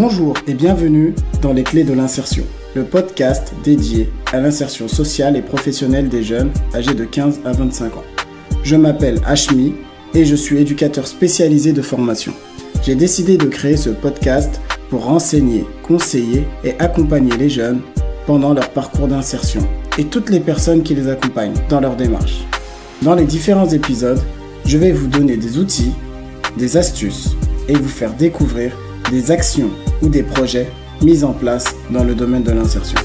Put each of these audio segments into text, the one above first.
Bonjour et bienvenue dans Les Clés de l'insertion, le podcast dédié à l'insertion sociale et professionnelle des jeunes âgés de 15 à 25 ans. Je m'appelle Hashmi et je suis éducateur spécialisé de formation. J'ai décidé de créer ce podcast pour renseigner, conseiller et accompagner les jeunes pendant leur parcours d'insertion et toutes les personnes qui les accompagnent dans leur démarche. Dans les différents épisodes, je vais vous donner des outils, des astuces et vous faire découvrir des actions ou des projets mis en place dans le domaine de l'insertion.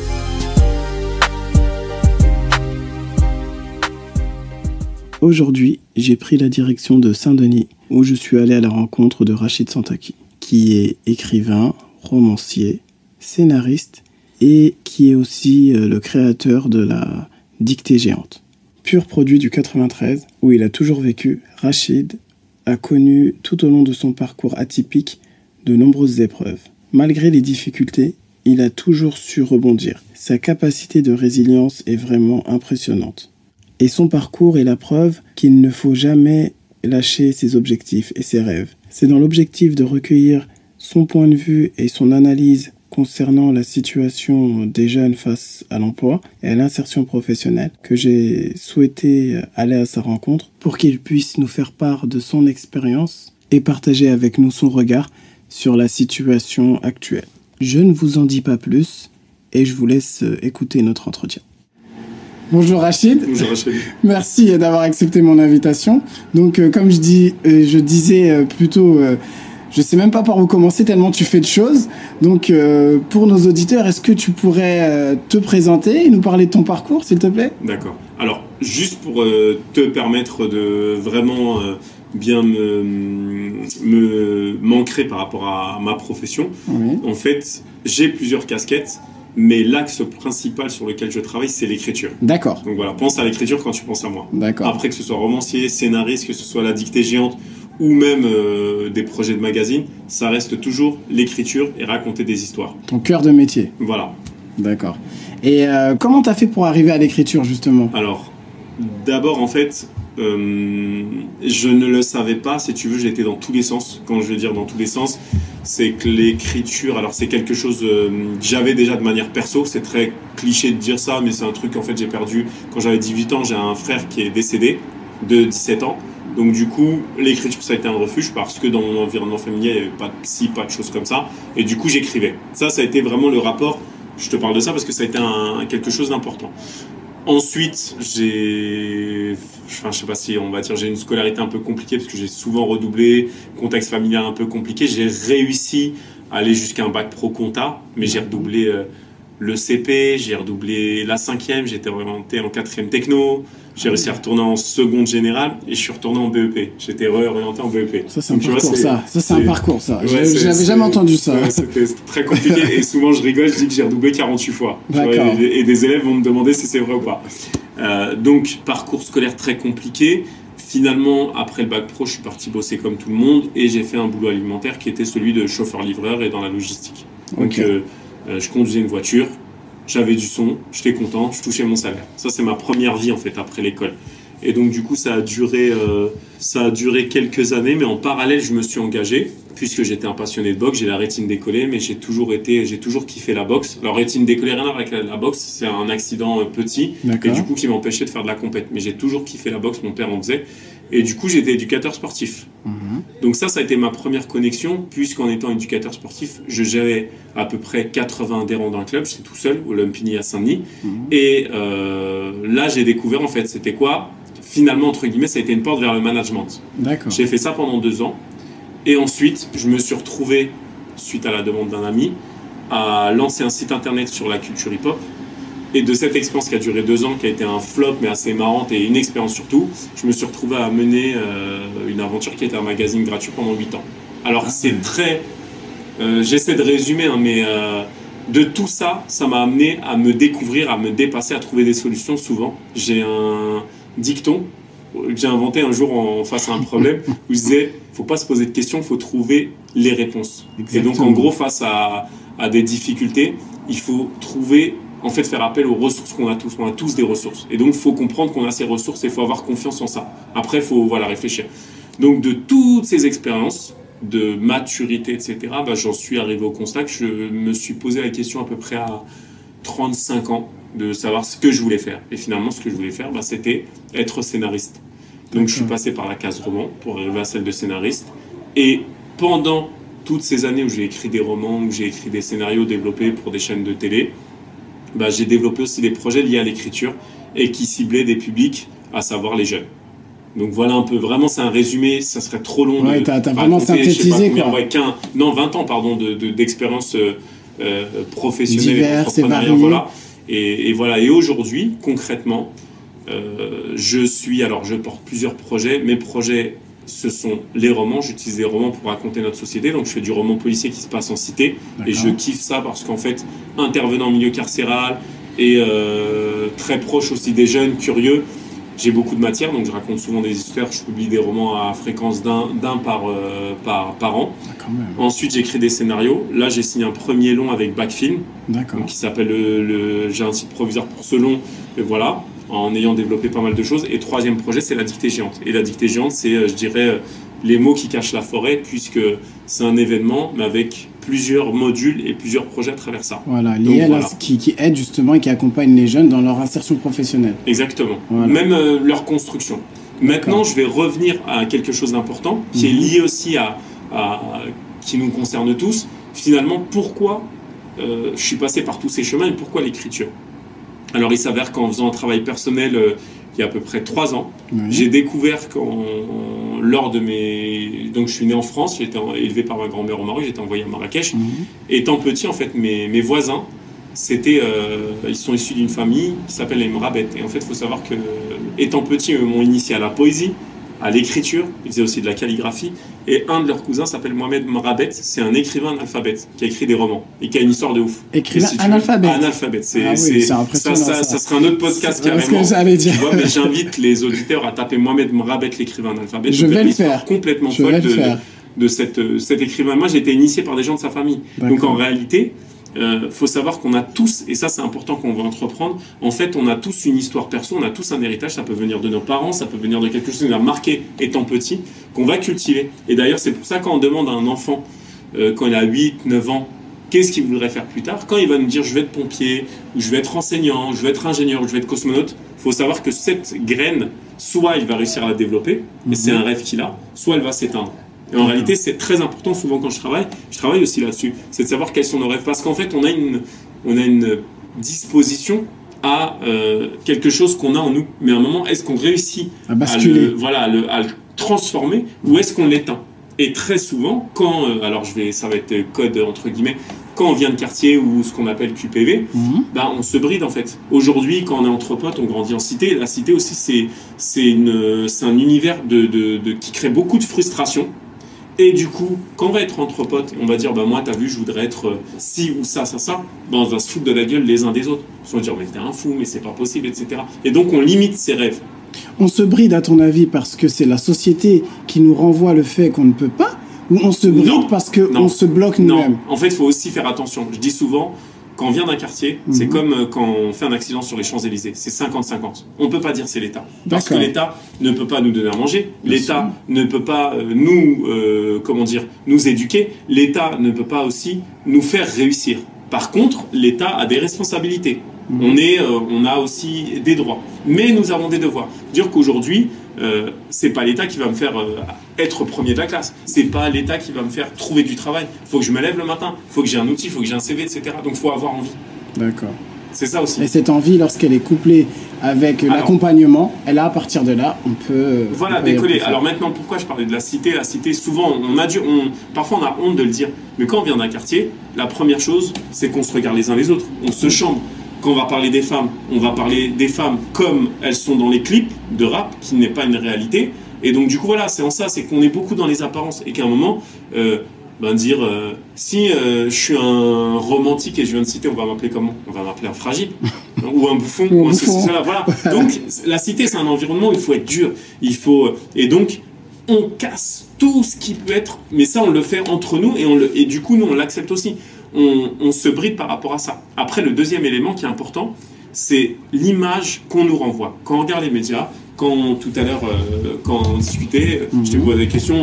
Aujourd'hui, j'ai pris la direction de Saint-Denis où je suis allé à la rencontre de Rachid Santaki, qui est écrivain, romancier, scénariste et qui est aussi le créateur de la dictée géante. Pur produit du 93, où il a toujours vécu, Rachid a connu tout au long de son parcours atypique de nombreuses épreuves. Malgré les difficultés, il a toujours su rebondir. Sa capacité de résilience est vraiment impressionnante. Et son parcours est la preuve qu'il ne faut jamais lâcher ses objectifs et ses rêves. C'est dans l'objectif de recueillir son point de vue et son analyse concernant la situation des jeunes face à l'emploi et à l'insertion professionnelle que j'ai souhaité aller à sa rencontre pour qu'il puisse nous faire part de son expérience et partager avec nous son regard sur la situation actuelle. Je ne vous en dis pas plus et je vous laisse écouter notre entretien. Bonjour Rachid. Bonjour Rachid. Merci d'avoir accepté mon invitation. Donc comme je disais plutôt, je sais même pas par où commencer tellement tu fais de choses. Donc pour nos auditeurs, est-ce que tu pourrais te présenter et nous parler de ton parcours, s'il te plaît ? D'accord. Alors juste pour te permettre de vraiment bien m'ancrer par rapport à ma profession. Oui. En fait, j'ai plusieurs casquettes, mais l'axe principal sur lequel je travaille, c'est l'écriture. D'accord. Donc voilà, pense à l'écriture quand tu penses à moi. D'accord. Après, que ce soit romancier, scénariste, que ce soit la dictée géante ou même des projets de magazine, ça reste toujours l'écriture et raconter des histoires. Ton cœur de métier. Voilà. D'accord. Et comment t'as fait pour arriver à l'écriture, justement ? Alors, d'abord, en fait, je ne le savais pas, si tu veux, j'ai été dans tous les sens. Quand je veux dire dans tous les sens, c'est que l'écriture, alors c'est quelque chose que j'avais déjà de manière perso, c'est très cliché de dire ça, mais c'est un truc en fait j'ai perdu quand j'avais 18 ans, j'ai un frère qui est décédé de 17 ans. Donc du coup, l'écriture ça a été un refuge parce que dans mon environnement familial, il n'y avait pas de psy, pas de choses comme ça. Et du coup, j'écrivais. Ça a été vraiment le rapport, je te parle de ça parce que ça a été quelque chose d'important. Ensuite, je sais pas si on va dire, j'ai une scolarité un peu compliquée parce que j'ai souvent redoublé, contexte familial un peu compliqué. J'ai réussi à aller jusqu'à un bac pro compta, mais j'ai redoublé le CP, j'ai redoublé la 5e, j'étais orienté en 4e techno, j'ai réussi à retourner en seconde générale et je suis retourné en BEP. J'étais réorienté en BEP. Ça, c'est un parcours, ça. Ça, c'est un parcours, ça. Ouais, je n'avais jamais entendu ça. Ouais, c'était très compliqué et souvent je rigole, je dis que j'ai redoublé 48 fois. D'accord. Et des élèves vont me demander si c'est vrai ou pas. Donc, parcours scolaire très compliqué. Finalement, après le bac pro, je suis parti bosser comme tout le monde et j'ai fait un boulot alimentaire qui était celui de chauffeur-livreur et dans la logistique. Donc, je conduisais une voiture, j'avais du son, j'étais content, je touchais mon salaire. Ça, c'est ma première vie en fait après l'école. Et donc du coup, ça a duré quelques années, mais en parallèle, je me suis engagé puisque j'étais un passionné de boxe. J'ai la rétine décollée, mais j'ai toujours kiffé la boxe. Alors rétine décollée, rien à voir avec la boxe, c'est un accident petit et du coup qui m'empêchait de faire de la compète. Mais j'ai toujours kiffé la boxe, mon père en faisait. Et du coup, j'étais éducateur sportif. Donc ça a été ma première connexion, puisqu'en étant éducateur sportif, je gérais à peu près 80 adhérents d'un club, j'étais tout seul, au Lumpini à Saint-Denis. Et là, j'ai découvert, en fait, c'était quoi ? Finalement, entre guillemets, ça a été une porte vers le management. D'accord. J'ai fait ça pendant 2 ans. Et ensuite, je me suis retrouvé, suite à la demande d'un ami, à lancer un site internet sur la culture hip-hop. Et de cette expérience qui a duré 2 ans, qui a été un flop mais assez marrante et une expérience surtout, je me suis retrouvé à mener une aventure qui était un magazine gratuit pendant 8 ans. Alors c'est très... j'essaie de résumer, hein, mais de tout ça, ça m'a amené à me découvrir, à me dépasser, à trouver des solutions souvent. J'ai un dicton que j'ai inventé un jour face à un problème où je disais, faut pas se poser de questions, faut trouver les réponses. Exactement. Et donc en gros, face à des difficultés, il faut trouver... En fait, faire appel aux ressources qu'on a tous. On a tous des ressources. Et donc, il faut comprendre qu'on a ces ressources et il faut avoir confiance en ça. Après, il faut réfléchir. Donc, de toutes ces expériences, de maturité, etc., bah, j'en suis arrivé au constat que je me suis posé la question à peu près à 35 ans de savoir ce que je voulais faire. Et finalement, ce que je voulais faire, bah, c'était être scénariste. Donc je suis passé par la case roman pour arriver à celle de scénariste. Et pendant toutes ces années où j'ai écrit des romans, où j'ai écrit des scénarios développés pour des chaînes de télé, bah, j'ai développé aussi des projets liés à l'écriture et qui ciblaient des publics, à savoir les jeunes. Donc voilà un peu, vraiment c'est un résumé, ça serait trop long. Ouais, t'as vraiment synthétisé quoi. Ouais, 20 ans pardon, d'expérience professionnelle diverses et variées. Voilà. Et voilà, et aujourd'hui, concrètement, je porte plusieurs projets. Mes projets, ce sont les romans. J'utilise les romans pour raconter notre société. Donc, je fais du roman policier qui se passe en cité. Et je kiffe ça parce qu'en fait, intervenant en milieu carcéral et très proche aussi des jeunes, curieux, j'ai beaucoup de matière. Donc, je raconte souvent des histoires. Je publie des romans à fréquence d'un par an. Ensuite, j'écris des scénarios. Là, j'ai signé un premier long avec Backfilm, qui s'appelle j'ai un site provisoire pour ce long. Et voilà, en ayant développé pas mal de choses. Et troisième projet, c'est La Dictée Géante. Et La Dictée Géante, c'est, je dirais, les mots qui cachent la forêt, puisque c'est un événement, mais avec plusieurs modules et plusieurs projets à travers ça. Voilà, qui aide justement et qui accompagne les jeunes dans leur insertion professionnelle. Exactement. Voilà. Même leur construction. Maintenant, je vais revenir à quelque chose d'important, qui est lié aussi qui nous concerne tous. Finalement, pourquoi je suis passé par tous ces chemins et pourquoi l'écriture? Alors, il s'avère qu'en faisant un travail personnel il y a à peu près 3 ans, j'ai découvert lors de mes... Donc, je suis né en France, j'ai été élevé par ma grand-mère au Maroc, j'ai été envoyé à Marrakech. Étant petit, en fait, mes voisins, ils sont issus d'une famille qui s'appelle les Mrabet. Et en fait, il faut savoir que, étant petit, ils m'ont initié à la poésie, à l'écriture, ils faisaient aussi de la calligraphie, et un de leurs cousins s'appelle Mohamed Mrabet, c'est un écrivain analphabète qui a écrit des romans et qui a une histoire de ouf. Écrivain analphabète. Analphabète, c'est impressionnant. Ça serait un autre podcast carrément. C'est ce que j'allais dire. Tu vois, mais j'invite les auditeurs à taper Mohamed Mrabet, l'écrivain analphabète. Je vais le faire. Complètement folle de cet écrivain. Moi, j'ai été initié par des gens de sa famille. Donc en réalité, faut savoir qu'on a tous, et ça c'est important quand on veut entreprendre, en fait on a tous une histoire perso, on a tous un héritage, ça peut venir de nos parents, ça peut venir de quelque chose qui nous a marqué étant petit, qu'on va cultiver. Et d'ailleurs c'est pour ça quand on demande à un enfant, quand il a 8, 9 ans, qu'est-ce qu'il voudrait faire plus tard, quand il va nous dire je vais être pompier, ou je vais être enseignant, ou je vais être ingénieur, ou je vais être cosmonaute, il faut savoir que cette graine, soit il va réussir à la développer, et c'est un rêve qu'il a, soit elle va s'éteindre. Et en réalité, c'est très important, souvent quand je travaille aussi là-dessus, c'est de savoir quels sont nos rêves. Parce qu'en fait, on a une disposition à quelque chose qu'on a en nous. Mais à un moment, est-ce qu'on réussit à basculer, à le transformer, ou est-ce qu'on l'éteint? Et très souvent, ça va être code entre guillemets, quand on vient de quartier ou ce qu'on appelle QPV, on se bride en fait. Aujourd'hui, quand on est entre potes, on grandit en cité. La cité aussi, c'est un univers qui crée beaucoup de frustration. Et du coup, quand on va être entre potes, on va dire, moi, t'as vu, je voudrais être ci ou ça, on va se foutre de la gueule les uns des autres. On va dire, mais t'es un fou, mais c'est pas possible, etc. Et donc, on limite ses rêves. On se bride, à ton avis, parce que c'est la société qui nous renvoie le fait qu'on ne peut pas, ou on se bride parce qu'on se bloque nous-mêmes? Non, en fait, il faut aussi faire attention. Je dis souvent, quand on vient d'un quartier, c'est comme quand on fait un accident sur les Champs-Élysées. C'est 50-50. On ne peut pas dire c'est l'État. Parce que l'État ne peut pas nous donner à manger. L'État ne peut pas nous éduquer. L'État ne peut pas aussi nous faire réussir. Par contre, l'État a des responsabilités. On a aussi des droits. Mais nous avons des devoirs. Dire qu'aujourd'hui, c'est pas l'État qui va me faire être premier de la classe. C'est pas l'État qui va me faire trouver du travail. Il faut que je me lève le matin. Il faut que j'ai un outil, il faut que j'ai un CV, etc. Donc il faut avoir envie. D'accord. C'est ça aussi. Et cette envie, lorsqu'elle est couple avec l'accompagnement, à partir de là, on peut... décoller. Alors maintenant, pourquoi je parlais de la cité? La cité, souvent, parfois on a honte de le dire. Mais quand on vient d'un quartier, la première chose, c'est qu'on se regarde les uns les autres. On se chambre. Quand on va parler des femmes, on va parler des femmes comme elles sont dans les clips de rap, qui n'est pas une réalité. Et donc du coup voilà, c'est en ça, c'est qu'on est beaucoup dans les apparences et qu'à un moment, si je suis un romantique et je viens de citer, on va m'appeler comment? On va m'appeler un fragile ou un bouffon ou un ceci, cela, voilà. Donc la cité, c'est un environnement où il faut être dur, et donc on casse tout ce qui peut être, mais ça on le fait entre nous et du coup nous on l'accepte aussi. On se bride par rapport à ça. Après, le deuxième élément qui est important, c'est l'image qu'on nous renvoie. Quand on regarde les médias, tout à l'heure, quand on discutait, je te posais des questions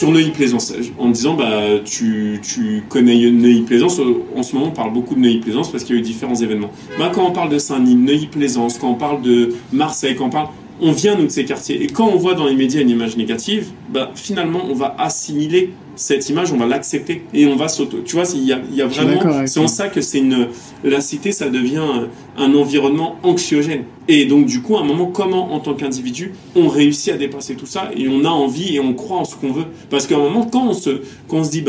sur Neuilly-Plaisance, en me disant, tu connais Neuilly-Plaisance, en ce moment on parle beaucoup de Neuilly-Plaisance parce qu'il y a eu différents événements. Quand on parle de Saint-Denis, Neuilly-Plaisance, quand on parle de Marseille, on vient nous de ces quartiers. Et quand on voit dans les médias une image négative, finalement on va assimiler cette image, on va l'accepter et on va tu vois, il y a vraiment, c'est en ça que la cité, ça devient un environnement anxiogène. Et donc du coup, à un moment, comment en tant qu'individu, on réussit à dépasser tout ça et on a envie et on croit en ce qu'on veut. Parce qu'à un moment, quand on se dit,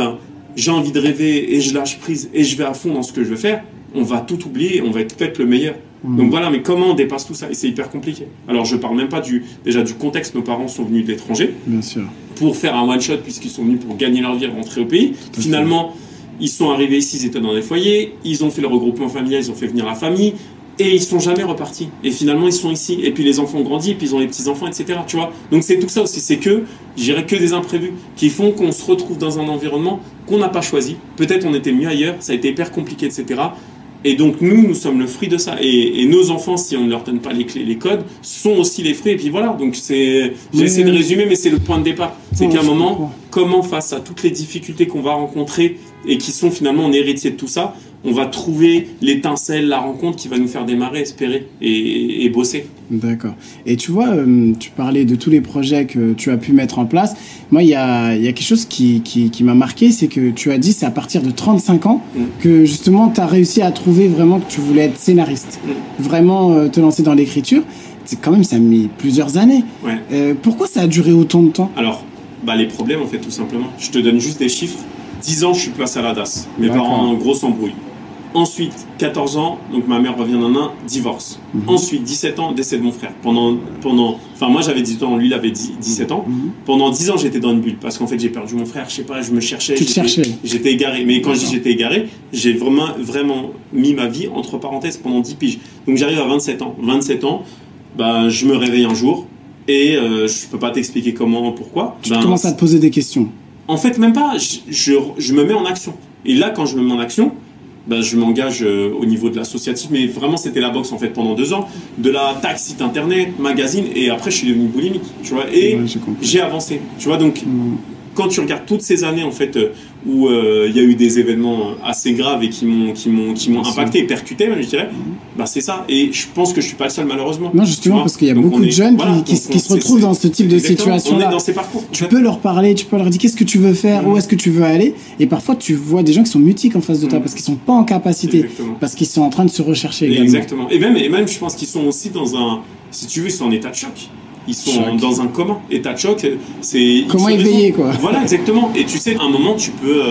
j'ai envie de rêver et je lâche prise et je vais à fond dans ce que je veux faire, on va tout oublier et on va être peut-être le meilleur. Donc voilà, mais comment on dépasse tout ça? Et c'est hyper compliqué. Alors je parle même pas déjà du contexte. Nos parents sont venus de l'étranger. Bien sûr. Pour faire un one-shot, puisqu'ils sont venus pour gagner leur vie et rentrer au pays. Finalement, ils sont arrivés ici, ils étaient dans des foyers, ils ont fait le regroupement familial, ils ont fait venir la famille, et ils sont jamais repartis. Et finalement, ils sont ici. Et puis les enfants ont grandi, et puis ils ont les petits-enfants, etc. Tu vois. Donc c'est tout ça aussi. C'est que, je dirais, que des imprévus qui font qu'on se retrouve dans un environnement qu'on n'a pas choisi. Peut-être on était mieux ailleurs, ça a été hyper compliqué, etc. Et donc nous sommes le fruit de ça. Et nos enfants, si on ne leur donne pas les clés, les codes, sont aussi les fruits. Et puis voilà, donc j'ai essayé de résumer, mais c'est le point de départ. C'est qu'à un moment, comment face à toutes les difficultés qu'on va rencontrer et qui sont finalement en héritier de tout ça, on va trouver l'étincelle, la rencontre qui va nous faire démarrer, espérer et bosser. D'accord. Et tu vois, tu parlais de tous les projets que tu as pu mettre en place. Moi, il y a quelque chose qui m'a marqué, c'est que tu as dit c'est à partir de 35 ans que justement tu as réussi à trouver vraiment que tu voulais être scénariste. Vraiment te lancer dans l'écriture. C'est quand même, ça a mis plusieurs années. Ouais. Pourquoi ça a duré autant de temps? Alors, les problèmes en fait, tout simplement. Je te donne juste des chiffres. 10 ans, je suis placé à la DAS. Mes parents ont une grosse embrouille. Ensuite, 14 ans, donc ma mère revient d'un an, divorce. Ensuite, 17 ans, décès de mon frère. Enfin, moi j'avais 18 ans, lui il avait 17 ans. Pendant 10 ans, j'étais dans une bulle parce qu'en fait, j'ai perdu mon frère, je sais pas, je me cherchais. Tu te cherchais. J'étais égaré. Mais quand je dis j'étais égaré, j'ai vraiment mis ma vie entre parenthèses pendant 10 piges. Donc j'arrive à 27 ans. 27 ans, je me réveille un jour et je peux pas t'expliquer comment, pourquoi. Tu commences à te poser des questions. En fait, même pas. Je me mets en action. Et là, quand je me mets en action, je m'engage au niveau de l'associatif, mais vraiment c'était la boxe en fait pendant 2 ans, de la taxe, site internet, magazine, et après je suis devenu boulimique, tu vois, et j'ai avancé, tu vois, donc quand tu regardes toutes ces années en fait où il y a eu des événements assez graves et qui m'ont impacté et percuté, même, je dirais, c'est ça. Et je pense que je suis pas le seul malheureusement. Non, justement, parce qu'il y a beaucoup de jeunes qui se retrouvent dans ce type de situation. On est dans ces parcours. Tu peux leur parler, tu peux leur dire qu'est-ce que tu veux faire, où est-ce que tu veux aller, et parfois tu vois des gens qui sont mutiques en face de toi parce qu'ils sont pas en capacité, parce qu'ils sont en train de se rechercher également. Exactement. Et même je pense qu'ils sont aussi dans un, si tu veux, ils sont en état de choc. Ils sont dans un coma, état de choc. C'est comment éveiller, quoi. Voilà, exactement. Et tu sais, à un moment, tu peux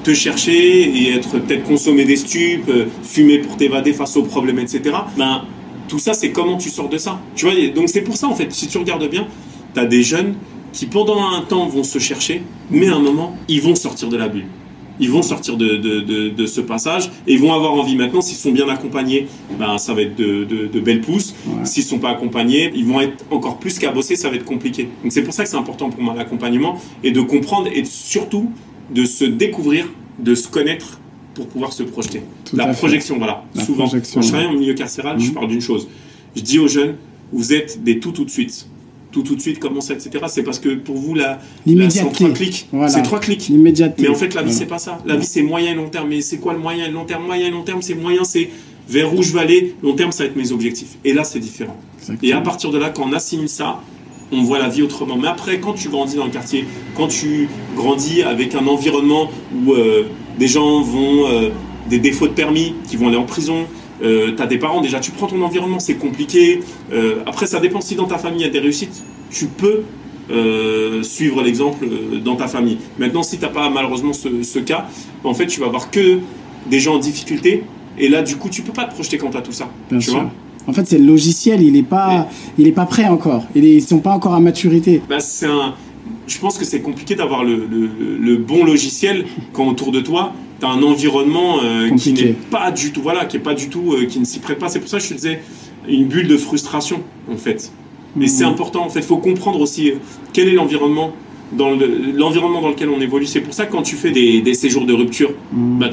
te chercher et être peut-être consommer des stupes, fumer pour t'évader face aux problèmes, etc. Tout ça, c'est comment tu sors de ça. Tu vois, donc c'est pour ça, en fait, si tu regardes bien, tu as des jeunes qui, pendant un temps, vont se chercher, mais à un moment, ils vont sortir de la bulle. Ils vont sortir de ce passage et ils vont avoir envie maintenant, s'ils sont bien accompagnés, ça va être de belles pousses. Ouais. S'ils ne sont pas accompagnés, ils vont être encore plus qu'à bosser, ça va être compliqué. Donc c'est pour ça que c'est important pour moi l'accompagnement et de comprendre et surtout de se découvrir, de se connaître pour pouvoir se projeter. La projection, voilà. Souvent, quand je travaille en milieu carcéral, je parle d'une chose. Je dis aux jeunes, vous êtes des tout de suite. Tout de suite, comment ça, etc. C'est parce que pour vous, c'est 3 clics. Voilà. C'est 3 clics. Mais en fait, la vie, c'est pas ça. La vie, c'est moyen et long terme. Mais c'est quoi le moyen et long terme? Moyen et long terme, c'est moyen, c'est vers où je vais aller. Long terme, ça va être mes objectifs. Et là, c'est différent. Exactement. Et à partir de là, quand on assimile ça, on voit la vie autrement. Mais après, quand tu grandis dans le quartier, quand tu grandis avec un environnement où des gens vont... des défauts de permis, qui vont aller en prison... t'as des parents, déjà tu prends ton environnement, c'est compliqué. Après ça dépend, si dans ta famille il y a des réussites, tu peux suivre l'exemple dans ta famille. Maintenant si t'as pas malheureusement ce cas, en fait tu vas avoir que des gens en difficulté et là du coup tu peux pas te projeter quand t'as tout ça. Bien sûr. Vois, en fait c'est le logiciel, il est pas prêt encore, ils sont pas encore à maturité. Je pense que c'est compliqué d'avoir le bon logiciel quand autour de toi tu as un environnement qui n'est pas du tout, qui ne s'y prête pas. C'est pour ça que je te disais une bulle de frustration en fait. Mais c'est important en fait, il faut comprendre aussi quel est l'environnement dans lequel on évolue. C'est pour ça que quand tu fais des séjours de rupture,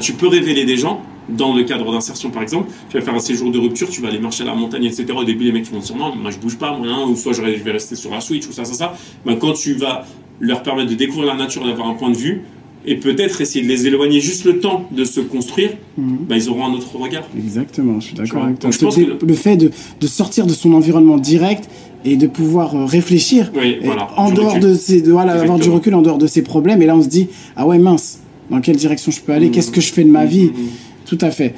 tu peux révéler des gens. Dans le cadre d'insertion par exemple, tu vas faire un séjour de rupture, tu vas aller marcher à la montagne, etc. Au début, les mecs vont dire non, moi je bouge pas, ou soit je vais rester sur la Switch, ou ça. Quand tu vas leur permettre de découvrir la nature, d'avoir un point de vue, et peut-être essayer de les éloigner juste le temps de se construire, ils auront un autre regard. Exactement, je suis d'accord avec toi. Donc, je pense que le fait de sortir de son environnement direct et de pouvoir réfléchir en dehors de ses, avoir du recul en dehors de ses problèmes, et là on se dit, ah ouais mince, dans quelle direction je peux aller, qu'est-ce que je fais de ma vie. Tout à fait.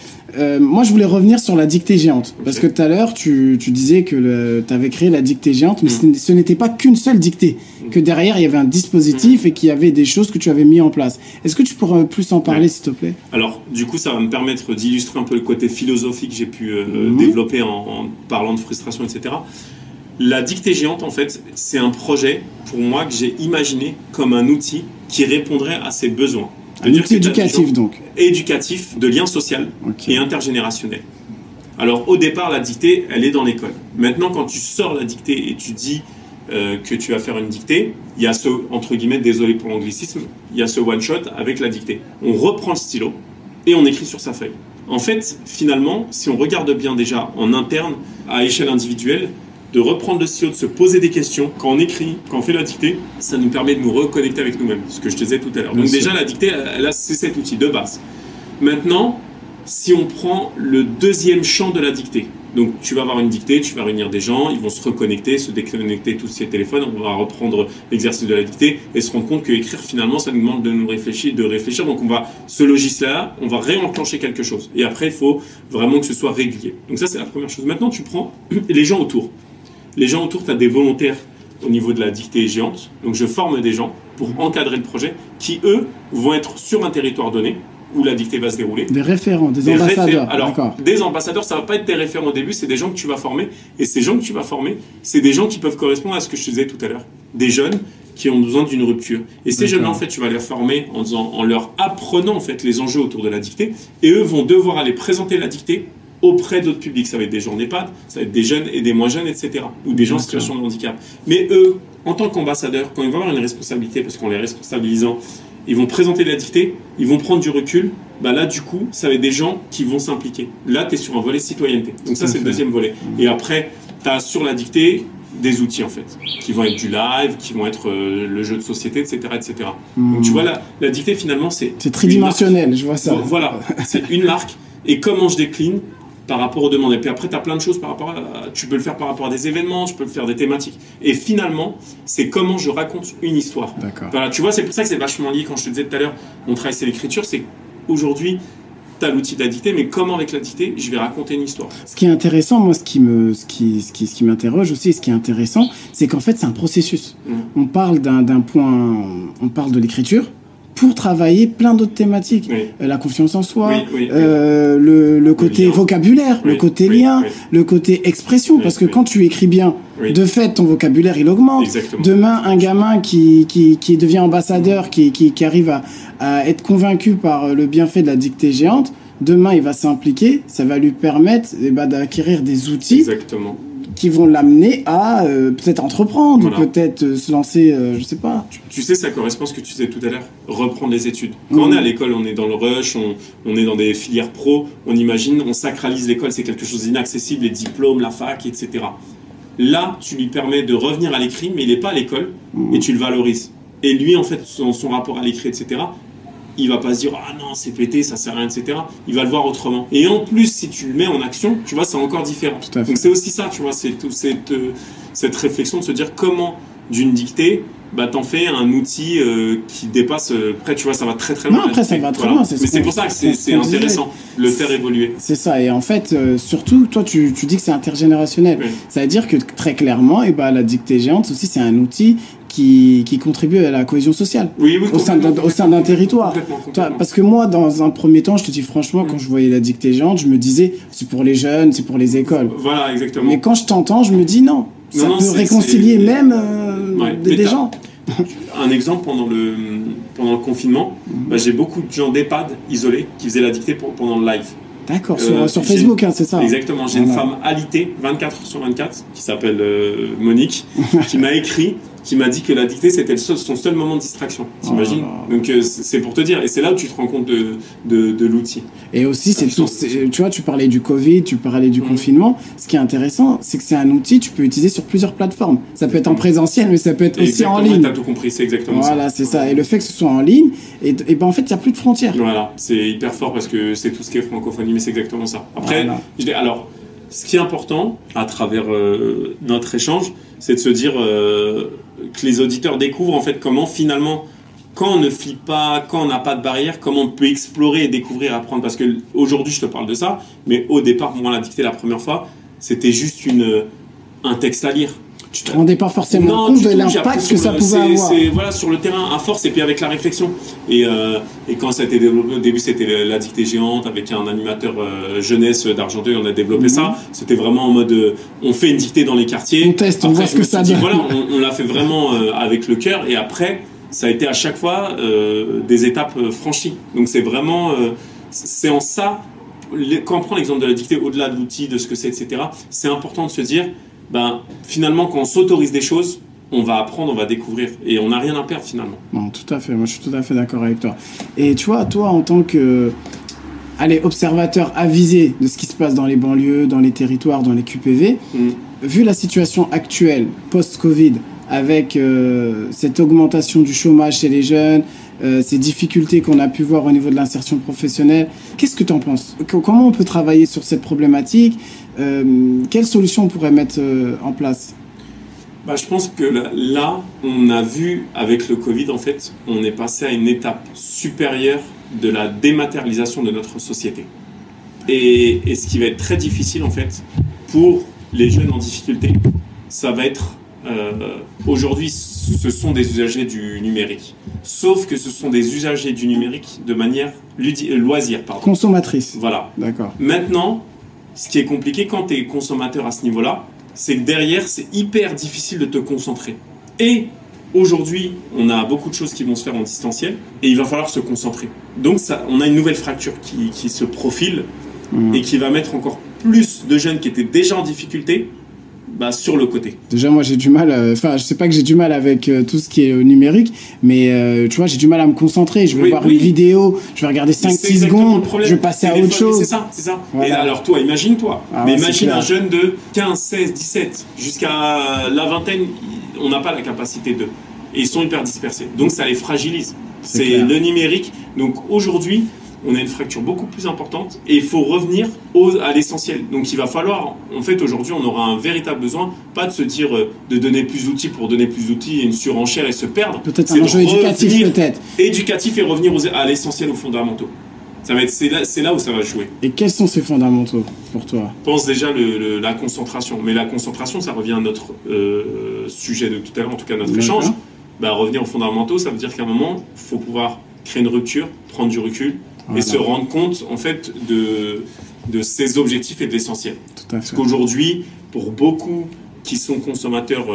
Moi, je voulais revenir sur la dictée géante. Parce que tout à l'heure, tu disais que tu avais créé la dictée géante, mais ce n'était pas qu'une seule dictée. Que derrière, il y avait un dispositif et qu'il y avait des choses que tu avais mis en place. Est-ce que tu pourrais plus en parler, s'il te plaît? Alors, du coup, ça va me permettre d'illustrer un peu le côté philosophique que j'ai pu développer en parlant de frustration, etc. La dictée géante, en fait, c'est un projet, pour moi, que j'ai imaginé comme un outil qui répondrait à ses besoins. Un outil éducatif, donc. Éducatif, de lien social et intergénérationnel. Alors, au départ, la dictée, elle est dans l'école. Maintenant, quand tu sors la dictée et tu dis que tu vas faire une dictée, il y a ce, entre guillemets, désolé pour l'anglicisme, il y a ce one-shot avec la dictée. On reprend le stylo et on écrit sur sa feuille. En fait, finalement, si on regarde bien déjà en interne, à échelle individuelle, de reprendre le stylo, de se poser des questions. Quand on écrit, quand on fait la dictée, ça nous permet de nous reconnecter avec nous-mêmes, ce que je te disais tout à l'heure. Donc déjà, la dictée, c'est cet outil de base. Maintenant, si on prend le deuxième champ de la dictée, donc tu vas avoir une dictée, tu vas réunir des gens, ils vont se reconnecter, se déconnecter tous ces téléphones, on va reprendre l'exercice de la dictée et se rendre compte que écrire finalement, ça nous demande de nous réfléchir, Donc on va, ce logiciel-là, on va réenclencher quelque chose. Et après, il faut vraiment que ce soit régulier. Donc ça, c'est la première chose. Maintenant, tu prends les gens autour. Les gens autour, tu as des volontaires au niveau de la dictée géante. Donc, je forme des gens pour encadrer le projet qui, eux, vont être sur un territoire donné où la dictée va se dérouler. Des référents, des ambassadeurs. Alors, des ambassadeurs, ça ne va pas être des référents au début, c'est des gens que tu vas former. Et ces gens que tu vas former, c'est des gens qui peuvent correspondre à ce que je te disais tout à l'heure. Des jeunes qui ont besoin d'une rupture. Et ces jeunes-là, en fait, tu vas les former en leur apprenant en fait, les enjeux autour de la dictée. Et eux vont devoir aller présenter la dictée auprès d'autres publics. Ça va être des gens en EHPAD, ça va être des jeunes et des moins jeunes, etc. Ou des gens en situation de handicap. Mais eux, en tant qu'ambassadeurs, quand ils vont avoir une responsabilité, parce qu'en les responsabilisant, ils vont présenter la dictée, ils vont prendre du recul, bah là, du coup, ça va être des gens qui vont s'impliquer. Là, tu es sur un volet citoyenneté. Donc ça, c'est le deuxième volet. Et après, tu as sur la dictée des outils, en fait, qui vont être du live, qui vont être le jeu de société, etc. etc. Donc tu vois, la dictée, finalement, c'est tridimensionnel, je vois ça. Voilà, c'est une marque. Et comment je décline par rapport aux demandes. Et puis après, tu as plein de choses par rapport à... Tu peux le faire par rapport à des événements, tu peux le faire des thématiques. Et finalement, c'est comment je raconte une histoire. Voilà, tu vois, c'est pour ça que c'est vachement lié. Quand je te disais tout à l'heure, mon travail, c'est l'écriture. C'est qu'aujourd'hui, tu as l'outil de la dictée, mais comment avec la dictée, je vais raconter une histoire. Ce qui est intéressant, moi, ce qui m'interroge aussi, ce qui est intéressant, c'est qu'en fait, c'est un processus. On parle d'un point... On parle de l'écriture, pour travailler plein d'autres thématiques. La confiance en soi, le côté vocabulaire, le côté lien, le côté expression. Parce que quand tu écris bien, de fait, ton vocabulaire, il augmente. Exactement. Demain, un gamin qui devient ambassadeur, qui arrive à être convaincu par le bienfait de la dictée géante, demain, il va s'impliquer. Ça va lui permettre d'acquérir des outils. Exactement. Qui vont l'amener à peut-être entreprendre, ou peut-être se lancer, je sais pas. Tu sais, ça correspond à ce que tu disais tout à l'heure, reprendre les études. Quand on est à l'école, on est dans le rush, on est dans des filières pro, on imagine, on sacralise l'école, c'est quelque chose d'inaccessible, les diplômes, la fac, etc. Là, tu lui permets de revenir à l'écrit, mais il n'est pas à l'école, et tu le valorises. Et lui, en fait, son rapport à l'écrit, etc., il va pas se dire « Ah non, c'est pété, ça sert à rien, etc. » Il va le voir autrement. Et en plus, si tu le mets en action, tu vois, c'est encore différent. Donc c'est aussi ça, tu vois, c'est toute cette réflexion de se dire comment, d'une dictée, t'en fais un outil qui dépasse... Après, tu vois, ça va très très loin. Non, après, ça va très loin. Mais c'est pour ça que c'est intéressant, le faire évoluer. C'est ça. Et en fait, surtout, toi, tu dis que c'est intergénérationnel. Ça veut dire que très clairement, la dictée géante aussi, c'est un outil qui contribue à la cohésion sociale au sein d'un territoire. Complètement. Parce que moi, dans un premier temps, je te dis franchement, quand je voyais la dictée géante, je me disais, c'est pour les jeunes, c'est pour les écoles. Voilà, exactement. Mais quand je t'entends, je me dis non. Ça peut réconcilier même des gens. Un exemple, pendant le confinement, j'ai beaucoup de gens d'EHPAD isolés qui faisaient la dictée pendant le live. D'accord, sur Facebook, hein, c'est ça. Exactement, j'ai une femme alitée, 24h/24, qui s'appelle Monique, qui m'a écrit, qui m'a dit que la dictée, c'était son seul moment de distraction. T'imagines? Donc c'est pour te dire, et c'est là où tu te rends compte de l'outil. Et aussi, tu vois, tu parlais du Covid, tu parlais du confinement. Ce qui est intéressant, c'est que c'est un outil que tu peux utiliser sur plusieurs plateformes. Ça peut être en présentiel, mais ça peut être aussi en ligne. Tu as tout compris, c'est exactement ça. Voilà, c'est ça. Et le fait que ce soit en ligne, et ben en fait, il n'y a plus de frontières. Voilà, c'est hyper fort parce que c'est tout ce qui est francophonie, mais c'est exactement ça. Après, alors, ce qui est important à travers notre échange, c'est de se dire que les auditeurs découvrent en fait comment finalement, quand on ne flippe pas, quand on n'a pas de barrière, comment on peut explorer et découvrir, apprendre. Parce que aujourd'hui, je te parle de ça, mais au départ, moi, la dictée la première fois, c'était juste un texte à lire. Tu te rendais pas forcément compte de l'impact que ça pouvait avoir. Voilà, sur le terrain, à force, et puis avec la réflexion. Et quand ça a été développé, au début, c'était la dictée géante, avec un animateur jeunesse d'Argenteuil, on a développé ça. C'était vraiment en mode, on fait une dictée dans les quartiers. On teste, on voit ce que ça donne. Voilà, on l'a fait vraiment avec le cœur, et après, ça a été à chaque fois des étapes franchies. Donc c'est vraiment, c'est en ça, quand on prend l'exemple de la dictée, au-delà de l'outil, de ce que c'est, etc., c'est important de se dire, ben, finalement, quand on s'autorise des choses, on va apprendre, on va découvrir, et on n'a rien à perdre finalement. Non, tout à fait, moi je suis tout à fait d'accord avec toi. Et tu vois, toi en tant que observateur avisé de ce qui se passe dans les banlieues, dans les territoires, dans les QPV, vu la situation actuelle, post-Covid, avec cette augmentation du chômage chez les jeunes, ces difficultés qu'on a pu voir au niveau de l'insertion professionnelle, qu'est-ce que tu en penses? Comment on peut travailler sur cette problématique? Quelles solutions on pourrait mettre en place? Bah, je pense que là, on a vu avec le Covid, en fait, on est passé à une étape supérieure de la dématérialisation de notre société. Et ce qui va être très difficile, en fait, pour les jeunes en difficulté, ça va être... aujourd'hui, ce sont des usagers du numérique. Sauf que ce sont des usagers du numérique de manière loisir. Consommatrice. Voilà. D'accord. Maintenant, ce qui est compliqué quand tu es consommateur à ce niveau-là, c'est que derrière, c'est hyper difficile de te concentrer. Et aujourd'hui, on a beaucoup de choses qui vont se faire en distanciel et il va falloir se concentrer. Donc, on a une nouvelle fracture qui se profile et qui va mettre encore plus de jeunes qui étaient déjà en difficulté sur le côté. Déjà, moi, j'ai du mal, je sais pas que j'ai du mal avec tout ce qui est numérique, mais tu vois, j'ai du mal à me concentrer. Je vais voir une vidéo, je vais regarder 5-6 secondes, je vais passer à autre chose. C'est ça. Voilà. Et alors, toi, imagine-toi. Mais imagine un jeune de 15, 16, 17, jusqu'à la vingtaine, on n'a pas la capacité d'eux. Et ils sont hyper dispersés. Donc, ça les fragilise. C'est le numérique. Donc, aujourd'hui, on a une fracture beaucoup plus importante et il faut revenir à l'essentiel. Donc il va falloir, en fait aujourd'hui on aura un véritable besoin, pas de se dire de donner plus d'outils pour donner plus d'outils et une surenchère et se perdre. Peut-être un enjeu éducatif peut-être. Éducatif et revenir à l'essentiel, aux fondamentaux. C'est là où ça va jouer. Et quels sont ces fondamentaux pour toi? Je pense déjà la concentration. Mais la concentration, ça revient à notre sujet de tout à l'heure, en tout cas notre échange. Revenir aux fondamentaux, ça veut dire qu'à un moment, il faut pouvoir créer une rupture, prendre du recul, et se rendre compte en fait de ses objectifs et de l'essentiel. Parce qu'aujourd'hui, pour beaucoup qui sont consommateurs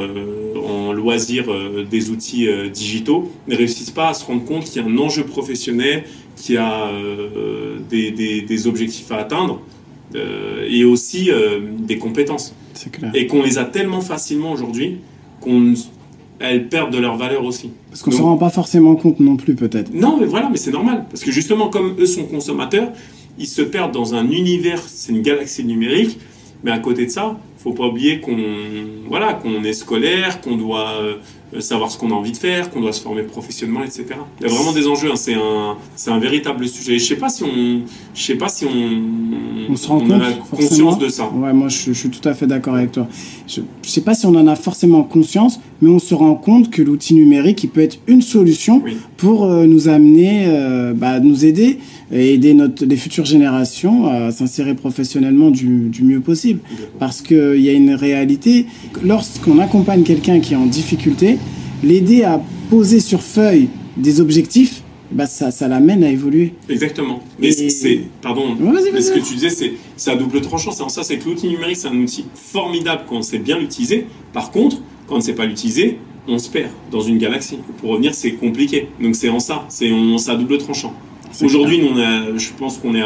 en loisirs des outils digitaux, ne réussissent pas à se rendre compte qu'il y a un enjeu professionnel, qu'il y a des objectifs à atteindre et aussi des compétences. C'est clair. Et qu'on les a tellement facilement aujourd'hui elles perdent de leur valeur aussi. Parce qu'on ne se rend pas forcément compte non plus, peut-être. Non, mais voilà, mais c'est normal. Parce que justement, comme eux sont consommateurs, ils se perdent dans un univers, c'est une galaxie numérique, mais à côté de ça, il ne faut pas oublier qu'on est scolaire, qu'on doit savoir ce qu'on a envie de faire, qu'on doit se former professionnellement, etc. Il y a vraiment des enjeux, hein. C'est un véritable sujet. Je ne sais pas si on se rend compte, a la conscience de ça. Ouais, moi je suis tout à fait d'accord avec toi. Je ne sais pas si on en a forcément conscience, mais on se rend compte que l'outil numérique, il peut être une solution pour nous amener, nous aider et aider les futures générations à s'insérer professionnellement du mieux possible. Parce qu'il y a une réalité, lorsqu'on accompagne quelqu'un qui est en difficulté, l'aider à poser sur feuille des objectifs, ça l'amène à évoluer. Exactement. Mais mais ce que tu disais, c'est à double tranchant. C'est en ça, c'est que l'outil numérique, c'est un outil formidable quand on sait bien l'utiliser. Par contre, quand on ne sait pas l'utiliser, on se perd dans une galaxie. Pour revenir, c'est compliqué. Donc c'est en ça, c'est à double tranchant. Aujourd'hui, je pense qu'on est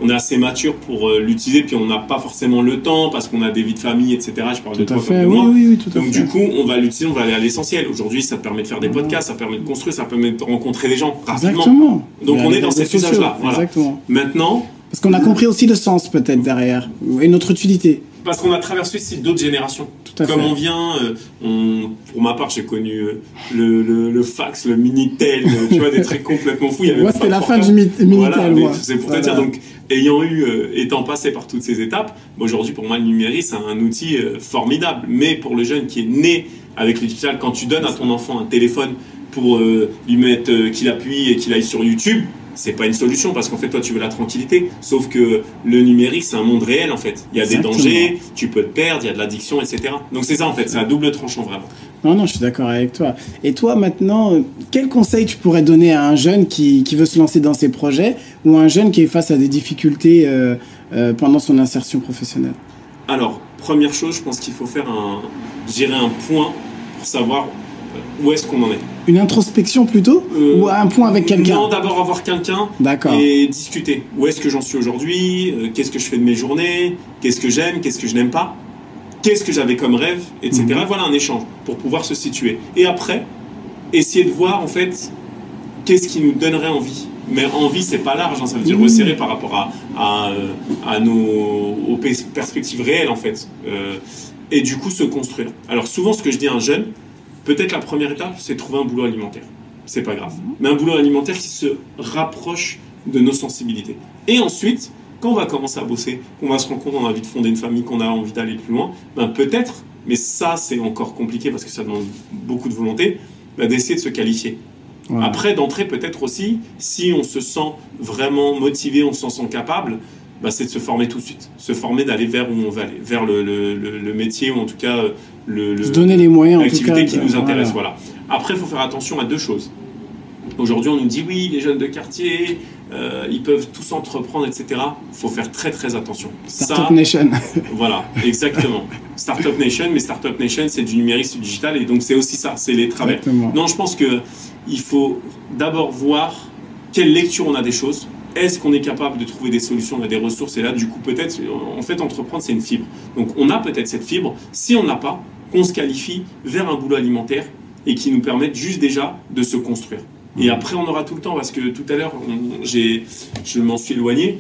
on est assez mature pour l'utiliser, puis on n'a pas forcément le temps parce qu'on a des vies de famille, etc. Je parle de toi comme de moi. Oui, tout à fait. Donc du coup, on va l'utiliser, on va aller à l'essentiel. Aujourd'hui, ça te permet de faire des podcasts, ça permet de construire, ça permet de rencontrer des gens rapidement. Exactement. Donc on est dans cet usage-là. Voilà. Exactement. Maintenant, parce qu'on a compris aussi le sens peut-être derrière et notre utilité. Parce qu'on a traversé aussi d'autres générations. Tout à Comme fait. on vient, pour ma part, j'ai connu le fax, le Minitel, tu vois, des trucs complètement fous. Moi, c'était la fin du Minitel, voilà, moi. C'est pour te dire, donc, étant passé par toutes ces étapes, aujourd'hui, pour moi, le numérique, c'est un outil formidable. Mais pour le jeune qui est né avec le digital, quand tu donnes à ton enfant un téléphone pour lui mettre qu'il appuie et qu'il aille sur YouTube, c'est pas une solution parce qu'en fait toi tu veux la tranquillité, sauf que le numérique c'est un monde réel en fait, il y a Exactement. des dangers, tu peux te perdre, il y a de l'addiction, etc. Donc c'est ça en fait, c'est un double tranchant vraiment. Non, je suis d'accord avec toi. Et toi maintenant, quel conseil tu pourrais donner à un jeune qui veut se lancer dans ses projets ou un jeune qui est face à des difficultés pendant son insertion professionnelle? Alors, première chose, je pense qu'il faut faire un point pour savoir où est-ce qu'on en est. Une introspection plutôt ou un point avec quelqu'un? Non, d'abord avoir quelqu'un et discuter. Où est-ce que j'en suis aujourd'hui? Qu'est-ce que je fais de mes journées? Qu'est-ce que j'aime? Qu'est-ce que je n'aime pas? Qu'est-ce que j'avais comme rêve? Etc. Voilà un échange pour pouvoir se situer. Et après, essayer de voir en fait qu'est-ce qui nous donnerait envie. Mais envie, c'est pas large, hein, ça veut dire resserrer par rapport aux perspectives réelles en fait. Et du coup, se construire. Alors souvent, ce que je dis à un jeune, peut-être la première étape, c'est de trouver un boulot alimentaire. C'est pas grave. Mais un boulot alimentaire qui se rapproche de nos sensibilités. Et ensuite, quand on va commencer à bosser, qu'on va se rendre compte qu'on a envie de fonder une famille, qu'on a envie d'aller plus loin, ben peut-être, mais ça c'est encore compliqué parce que ça demande beaucoup de volonté, ben d'essayer de se qualifier. Ouais. Après, d'entrer peut-être aussi, si on se sent vraiment motivé, on se sent capable, bah, c'est de se former tout de suite. Se former, d'aller vers où on va aller, vers le métier ou en tout cas se donner les moyens, l'activité qui nous intéresse. Voilà. Après, il faut faire attention à deux choses. Aujourd'hui, on nous dit oui, les jeunes de quartier, ils peuvent tous entreprendre, etc. Il faut faire très très attention. Startup Nation. Voilà, exactement. Startup Nation, mais Startup Nation, c'est du numérique, c'est du digital, et donc c'est aussi ça, c'est les travers. Exactement. Non, je pense qu'il faut d'abord voir quelle lecture on a des choses. Est-ce qu'on est capable de trouver des solutions, on a des ressources, et là, du coup, peut-être, en fait, entreprendre, c'est une fibre. Donc, on a peut-être cette fibre. Si on n'a pas, qu'on se qualifie vers un boulot alimentaire et qui nous permette juste déjà de se construire. Et après, on aura tout le temps, parce que tout à l'heure, je m'en suis éloigné,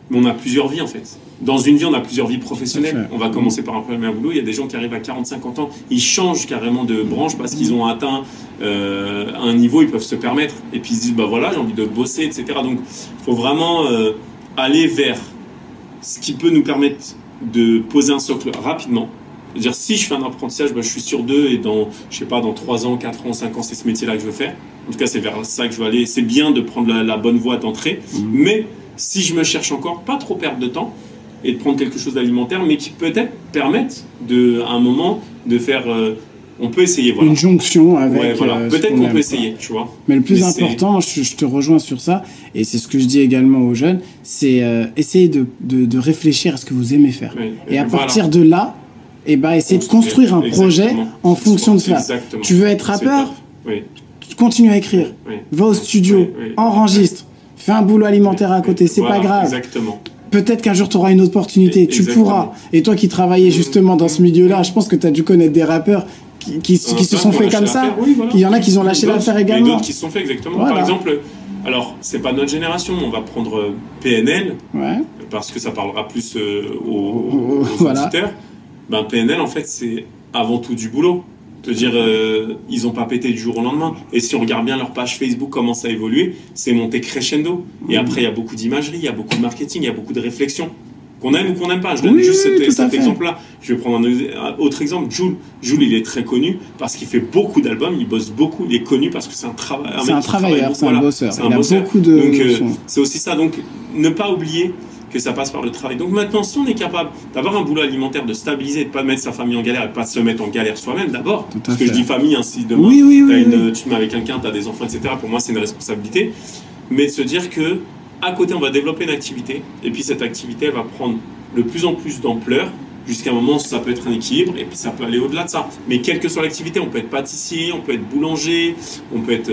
mais on a plusieurs vies, en fait. Dans une vie, on a plusieurs vies professionnelles. On va commencer par un premier boulot. Il y a des gens qui arrivent à 40-50 ans, ils changent carrément de branche parce qu'ils ont atteint un niveau, ils peuvent se permettre. Et puis ils se disent, bah voilà, j'ai envie de bosser, etc. Donc, il faut vraiment aller vers ce qui peut nous permettre de poser un socle rapidement. C'est-à-dire, si je fais un apprentissage, bah, je suis sur deux et dans 3 ans, 4 ans, 5 ans, c'est ce métier-là que je veux faire. En tout cas, c'est vers ça que je veux aller. C'est bien de prendre la bonne voie d'entrée. Mais si je me cherche encore, pas trop perdre de temps et de prendre quelque chose d'alimentaire, mais qui peut-être permette à un moment de faire... on peut essayer, voilà. Une jonction avec... Ouais, voilà. Peut-être qu'on peut essayer, tu vois. Mais le plus important, je te rejoins sur ça, et c'est ce que je dis également aux jeunes, c'est essayer de réfléchir à ce que vous aimez faire. Oui, et à partir de là, essayer de construire un projet en fonction de ça. Exactement. Tu veux être rappeur? Oui. Continue à écrire. Oui. Va au studio, enregistre, fais un boulot alimentaire à côté, c'est pas grave. Exactement. Peut-être qu'un jour tu auras une opportunité, tu pourras. Et toi qui travaillais justement dans ce milieu-là, je pense que tu as dû connaître des rappeurs qui se sont fait comme ça. Oui, voilà. Il y en a qui ont lâché l'affaire également. Et d'autres qui se sont fait exactement. Voilà. Par exemple, alors c'est pas notre génération, on va prendre PNL, parce que ça parlera plus aux auditeurs. Ben, PNL en fait c'est avant tout du boulot. Te dire, ils n'ont pas pété du jour au lendemain. Et si on regarde bien leur page Facebook, comment ça a évolué, c'est monté crescendo. Et après, il y a beaucoup d'imagerie, il y a beaucoup de marketing, il y a beaucoup de réflexion. Qu'on aime ou qu'on n'aime pas. Je donne juste cet exemple-là. Je vais prendre un autre exemple. Jules, il est très connu parce qu'il fait beaucoup d'albums, il bosse beaucoup, il est connu parce que c'est un travailleur. C'est un travailleur, c'est un bosseur. Il a beaucoup de... Donc, c'est aussi ça. Donc, ne pas oublier que ça passe par le travail. Donc maintenant, si on est capable d'avoir un boulot alimentaire, de stabiliser, de ne pas mettre sa famille en galère, et de ne pas se mettre en galère soi-même d'abord, parce que je dis famille, hein, si demain tu te mets avec quelqu'un, tu as des enfants, etc., pour moi c'est une responsabilité, mais de se dire que à côté on va développer une activité, et puis cette activité elle va prendre de plus en plus d'ampleur, jusqu'à un moment ça peut être un équilibre, et puis ça peut aller au-delà de ça. Mais quelle que soit l'activité, on peut être pâtissier, on peut être boulanger, on peut être,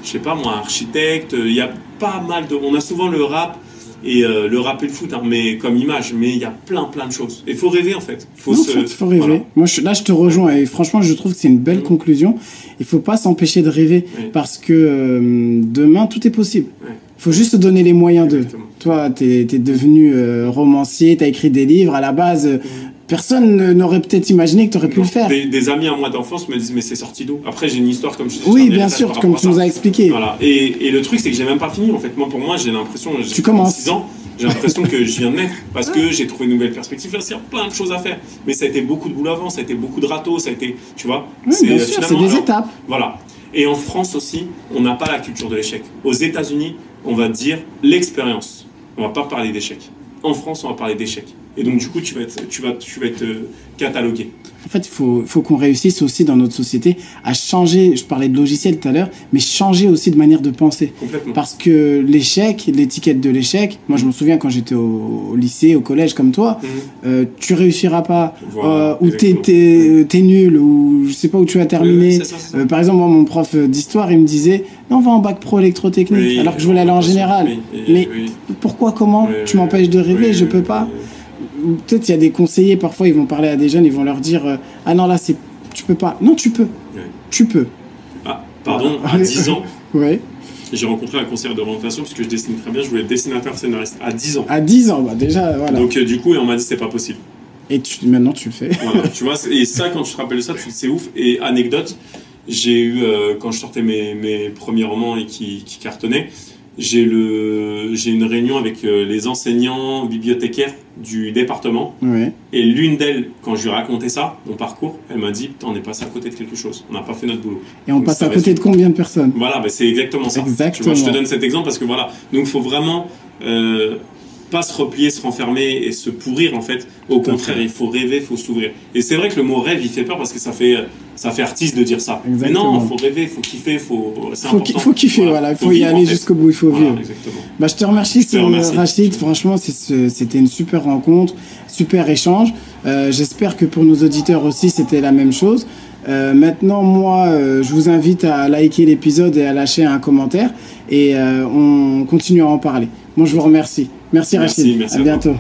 je sais pas moi, architecte, il y a pas mal de... On a souvent le rap, le rap et le foot, hein, mais comme image, mais il y a plein de choses. Il faut rêver en fait. Faut rêver. Voilà. Moi, là, je te rejoins et franchement, je trouve que c'est une belle conclusion. Il faut pas s'empêcher de rêver parce que demain, tout est possible. Il faut juste donner les moyens d'eux. Toi, t'es devenu romancier, t'as écrit des livres. À la base, personne n'aurait peut-être imaginé que t'aurais pu le faire. Des amis à moi d'enfance me disent mais c'est sorti d'où? Après, j'ai une histoire comme je disais. Oui, bien sûr, comme tu nous as expliqué. Voilà. Et le truc, c'est que j'ai même pas fini en fait. Pour moi, j'ai l'impression. Tu commences. 6 ans. J'ai l'impression que je viens de naître parce que j'ai trouvé une nouvelle perspective. Là, il y a plein de choses à faire. Mais ça a été beaucoup de boulot avant, ça a été beaucoup de râteaux, ça a été, tu vois. Oui, bien sûr, c'est des étapes. Voilà. Et en France aussi, on n'a pas la culture de l'échec. Aux États-Unis, on va dire l'expérience. On va pas parler d'échec. En France, on va parler d'échec. Et donc, du coup, tu vas être catalogué. En fait, il faut qu'on réussisse aussi dans notre société à changer. Je parlais de logiciel tout à l'heure, mais changer aussi de manière de penser. Complètement. Parce que l'échec, l'étiquette de l'échec, moi je me souviens quand j'étais au lycée, au collège comme toi, tu réussiras pas, voilà, ou t'es nul, ou je sais pas où tu vas terminer. C'est ça. Par exemple, moi, mon prof d'histoire, il me disait non, va en bac pro électrotechnique, alors que je voulais aller en général. Mais pourquoi, comment tu m'empêches de rêver, je peux pas. Peut-être il y a des conseillers, parfois ils vont parler à des jeunes, ils vont leur dire ah non là tu peux pas. Non, tu peux. Tu peux. Ah, pardon, à 10 ans. Ouais. J'ai rencontré un conseiller d'orientation parce que je dessine très bien, je voulais être dessinateur scénariste à 10 ans. À 10 ans, bah déjà, voilà. Donc du coup, on m'a dit c'est pas possible. Et maintenant tu le fais. Voilà, tu vois, et ça, quand tu te rappelles de ça, c'est ouf. Et anecdote, j'ai eu, quand je sortais mes premiers romans et qui cartonnaient, j'ai une réunion avec les enseignants bibliothécaires du département. Ouais. Et l'une d'elles, quand je lui ai raconté ça, mon parcours, elle m'a dit putain, on est passé à côté de quelque chose, on n'a pas fait notre boulot. Et on passe à côté de combien de personnes? Voilà, bah c'est exactement ça. Exactement. Tu vois, je te donne cet exemple parce que voilà, donc il faut vraiment pas se replier, se renfermer et se pourrir en fait. Au contraire, il faut rêver, il faut s'ouvrir. Et c'est vrai que le mot rêve, il fait peur parce que ça fait artiste de dire ça. Exactement. Mais non, il faut rêver, il faut kiffer, c'est important. Il faut kiffer, voilà, il faut y aller jusqu'au bout, il faut vivre. Exactement. Bah, je te remercie, Rachid. Franchement, c'était une super rencontre, super échange. J'espère que pour nos auditeurs aussi, c'était la même chose. Maintenant, moi, je vous invite à liker l'épisode et à lâcher un commentaire. Et on continue à en parler. Moi, je vous remercie. Merci Rachid. Merci à bientôt.